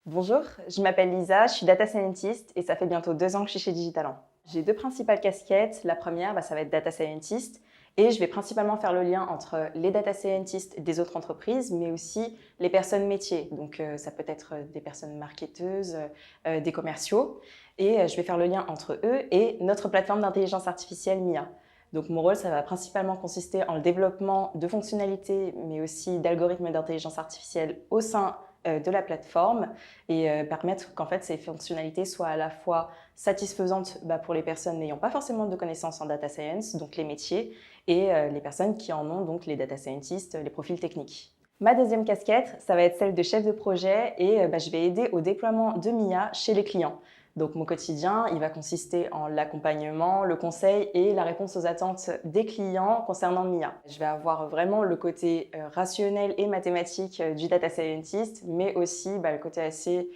Bonjour, je m'appelle Lisa, je suis data scientist et ça fait bientôt 2 ans que je suis chez Digitalant. J'ai deux principales casquettes. La première, ça va être data scientist et je vais principalement faire le lien entre les data scientists des autres entreprises, mais aussi les personnes métiers. Donc ça peut être des personnes marketeuses, des commerciaux et je vais faire le lien entre eux et notre plateforme d'intelligence artificielle MIA. Donc mon rôle, ça va principalement consister en le développement de fonctionnalités, mais aussi d'algorithmes d'intelligence artificielle au sein de la plateforme et permettre qu'en fait ces fonctionnalités soient à la fois satisfaisantes pour les personnes n'ayant pas forcément de connaissances en data science, donc les métiers, et les personnes qui en ont, donc les data scientists, les profils techniques. Ma deuxième casquette, ça va être celle de chef de projet et je vais aider au déploiement de MIA chez les clients. Donc mon quotidien, il va consister en l'accompagnement, le conseil et la réponse aux attentes des clients concernant MIA. Je vais avoir vraiment le côté rationnel et mathématique du data scientist, mais aussi le côté assez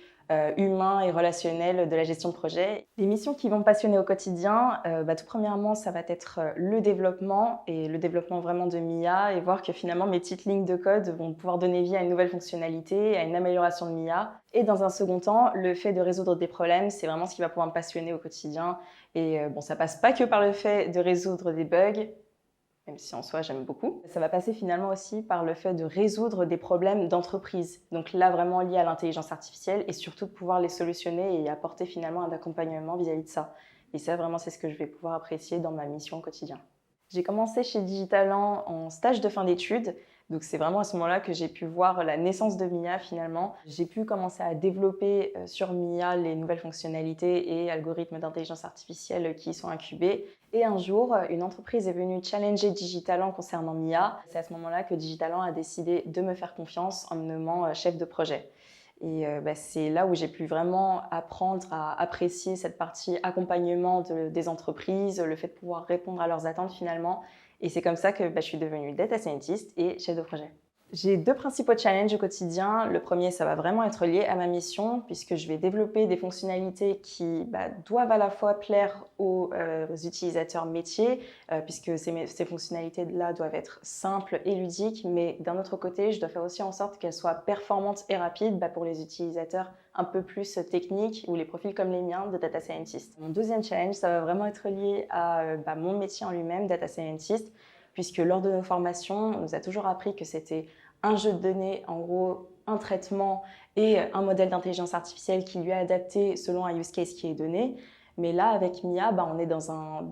humain et relationnel de la gestion de projet. Les missions qui vont me passionner au quotidien, tout premièrement, ça va être le développement et le développement vraiment de MIA et voir que finalement mes petites lignes de code vont pouvoir donner vie à une nouvelle fonctionnalité, à une amélioration de MIA. Et dans un second temps, le fait de résoudre des problèmes, c'est vraiment ce qui va pouvoir me passionner au quotidien. Et ça passe pas que par le fait de résoudre des bugs, même si en soi j'aime beaucoup. Ça va passer finalement aussi par le fait de résoudre des problèmes d'entreprise. Donc là, vraiment liés à l'intelligence artificielle et surtout de pouvoir les solutionner et apporter finalement un accompagnement vis-à-vis de ça. Et ça, vraiment, c'est ce que je vais pouvoir apprécier dans ma mission au quotidien. J'ai commencé chez Digitalant en stage de fin d'études. Donc c'est vraiment à ce moment-là que j'ai pu voir la naissance de MIA finalement. J'ai pu commencer à développer sur MIA les nouvelles fonctionnalités et algorithmes d'intelligence artificielle qui y sont incubés. Et un jour, une entreprise est venue challenger Digitalant concernant MIA. C'est à ce moment-là que Digitalant a décidé de me faire confiance en me nommant chef de projet. Et c'est là où j'ai pu vraiment apprendre à apprécier cette partie accompagnement des entreprises, le fait de pouvoir répondre à leurs attentes finalement. Et c'est comme ça que je suis devenue data scientist et chef de projet. J'ai deux principaux challenges au quotidien. Le premier, ça va vraiment être lié à ma mission puisque je vais développer des fonctionnalités qui doivent à la fois plaire aux utilisateurs métiers puisque ces fonctionnalités-là doivent être simples et ludiques, mais d'un autre côté, je dois faire aussi en sorte qu'elles soient performantes et rapides pour les utilisateurs un peu plus techniques ou les profils comme les miens de data scientist. Mon deuxième challenge, ça va vraiment être lié à mon métier en lui-même, data scientist, puisque lors de nos formations, on nous a toujours appris que c'était un jeu de données, en gros un traitement et un modèle d'intelligence artificielle qui lui est adapté selon un use case qui est donné. Mais là, avec MIA, on est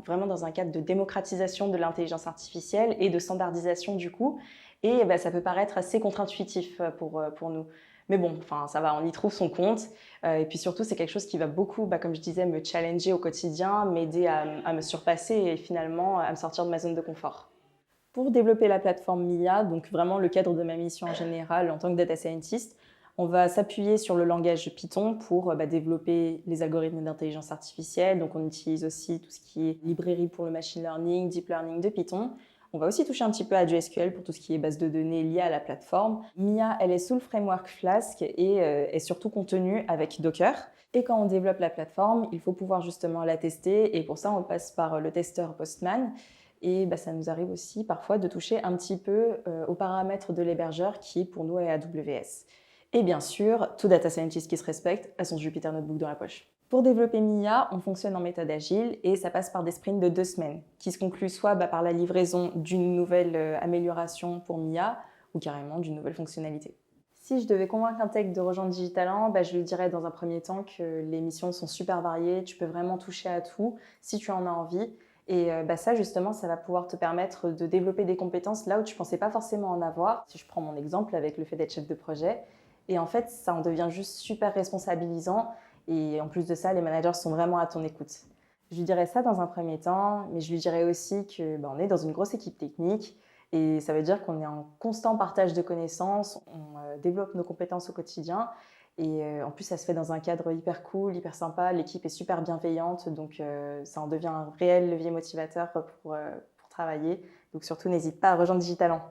vraiment dans un cadre de démocratisation de l'intelligence artificielle et de standardisation du coup. Et ça peut paraître assez contre-intuitif pour nous. Mais bon, ça va, on y trouve son compte. Et puis surtout, c'est quelque chose qui va beaucoup, comme je disais, me challenger au quotidien, m'aider à me surpasser et finalement à me sortir de ma zone de confort. Pour développer la plateforme MIA, donc vraiment le cadre de ma mission en général en tant que data scientist, on va s'appuyer sur le langage Python pour développer les algorithmes d'intelligence artificielle. Donc on utilise aussi tout ce qui est librairie pour le machine learning, deep learning de Python. On va aussi toucher un petit peu à du SQL pour tout ce qui est base de données liée à la plateforme. MIA, elle est sous le framework Flask et est surtout contenue avec Docker. Et quand on développe la plateforme, il faut pouvoir justement la tester et pour ça on passe par le testeur Postman. Et ça nous arrive aussi parfois de toucher un petit peu aux paramètres de l'hébergeur qui pour nous est AWS. Et bien sûr, tout data scientist qui se respecte a son Jupyter Notebook dans la poche. Pour développer MIA, on fonctionne en méthode agile et ça passe par des sprints de 2 semaines qui se concluent soit par la livraison d'une nouvelle amélioration pour MIA ou carrément d'une nouvelle fonctionnalité. Si je devais convaincre un tech de rejoindre Digitalant, je lui dirais dans un premier temps que les missions sont super variées, tu peux vraiment toucher à tout si tu en as envie. Et ça, justement, ça va pouvoir te permettre de développer des compétences là où tu ne pensais pas forcément en avoir. Si je prends mon exemple avec le fait d'être chef de projet, et en fait, ça en devient juste super responsabilisant. Et en plus de ça, les managers sont vraiment à ton écoute. Je lui dirais ça dans un premier temps, mais je lui dirais aussi qu'on est dans une grosse équipe technique et ça veut dire qu'on est en constant partage de connaissances, on développe nos compétences au quotidien et en plus ça se fait dans un cadre hyper cool, hyper sympa, l'équipe est super bienveillante donc ça en devient un réel levier motivateur pour travailler. Donc surtout n'hésite pas à rejoindre Digitalant.